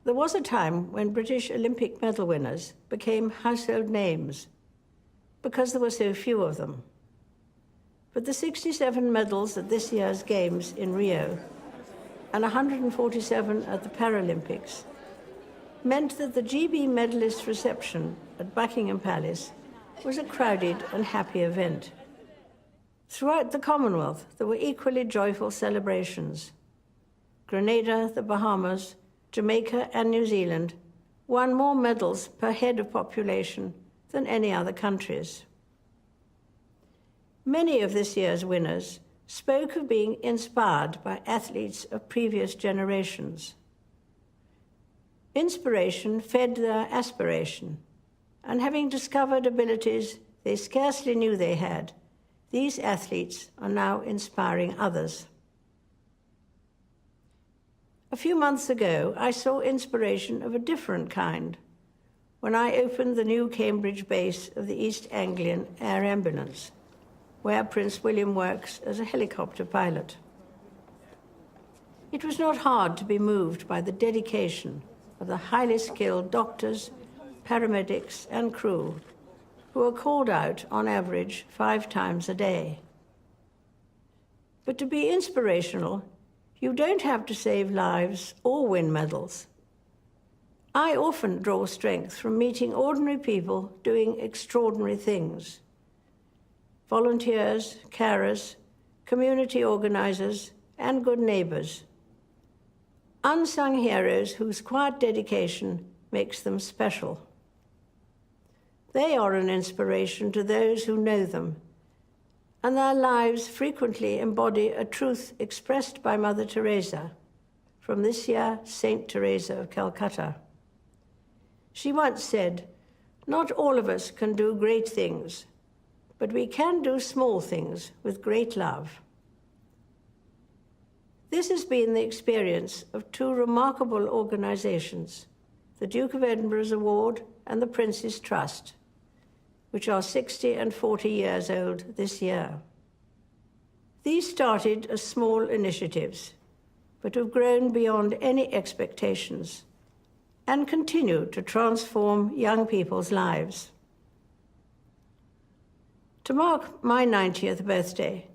There was a time when British Olympic medal winners became household names because there were so few of them. But the 67 medals at this year's Games in Rio and 147 at the Paralympics meant that the GB medalist reception at Buckingham Palace was a crowded and happy event. Throughout the Commonwealth, there were equally joyful celebrations. Grenada, the Bahamas, Jamaica and New Zealand won more medals per head of population than any other countries. Many of this year's winners spoke of being inspired by athletes of previous generations. Inspiration fed their aspiration, and having discovered abilities they scarcely knew they had, these athletes are now inspiring others. A few months ago, I saw inspiration of a different kind when I opened the new Cambridge base of the East Anglian Air Ambulance, where Prince William works as a helicopter pilot. It was not hard to be moved by the dedication of the highly skilled doctors, paramedics and crew who are called out on average 5 times a day. But to be inspirational, you don't have to save lives or win medals. I often draw strength from meeting ordinary people doing extraordinary things. Volunteers, carers, community organizers, and good neighbors. Unsung heroes whose quiet dedication makes them special. They are an inspiration to those who know them, and their lives frequently embody a truth expressed by Mother Teresa, from this year Saint Teresa of Calcutta. She once said, "Not all of us can do great things, but we can do small things with great love." This has been the experience of 2 remarkable organizations, the Duke of Edinburgh's Award and the Prince's Trust, which are 60 and 40 years old this year. These started as small initiatives, but have grown beyond any expectations and continue to transform young people's lives. To mark my 90th birthday,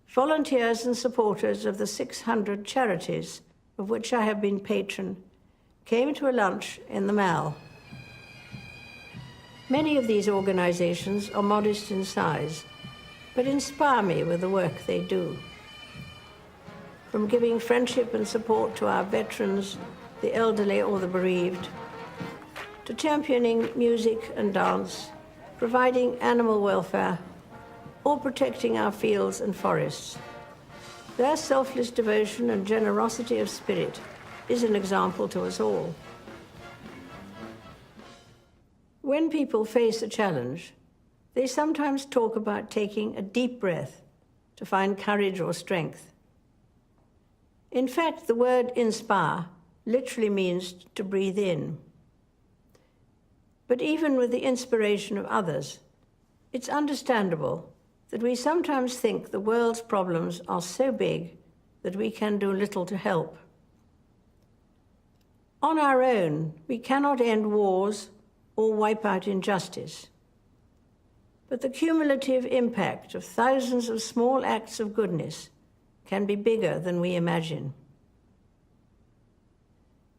volunteers and supporters of the 600 charities of which I have been patron came to a lunch in the Mall. Many of these organizations are modest in size, but inspire me with the work they do. From giving friendship and support to our veterans, the elderly or the bereaved, to championing music and dance, providing animal welfare, or protecting our fields and forests. Their selfless devotion and generosity of spirit is an example to us all. When people face a challenge, they sometimes talk about taking a deep breath to find courage or strength. In fact, the word inspire literally means to breathe in. But even with the inspiration of others, it's understandable that we sometimes think the world's problems are so big that we can do little to help. On our own, we cannot end wars or wipe out injustice. But the cumulative impact of thousands of small acts of goodness can be bigger than we imagine.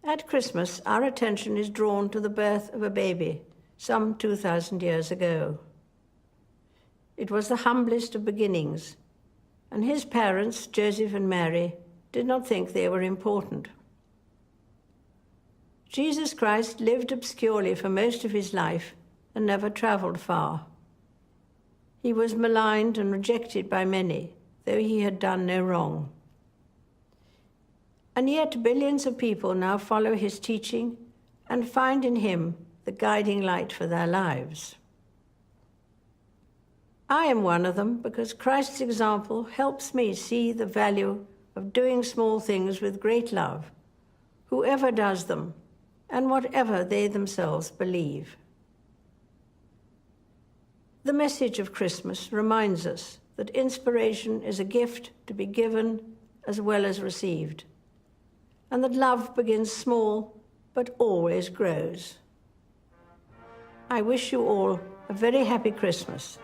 At Christmas, our attention is drawn to the birth of a baby some 2,000 years ago. It was the humblest of beginnings, and his parents, Joseph and Mary, did not think they were important. Jesus Christ lived obscurely for most of his life and never traveled far. He was maligned and rejected by many, though he had done no wrong. And yet billions of people now follow his teaching and find in him the guiding light for their lives. I am one of them because Christ's example helps me see the value of doing small things with great love, whoever does them, and whatever they themselves believe. The message of Christmas reminds us that inspiration is a gift to be given as well as received, and that love begins small but always grows. I wish you all a very happy Christmas.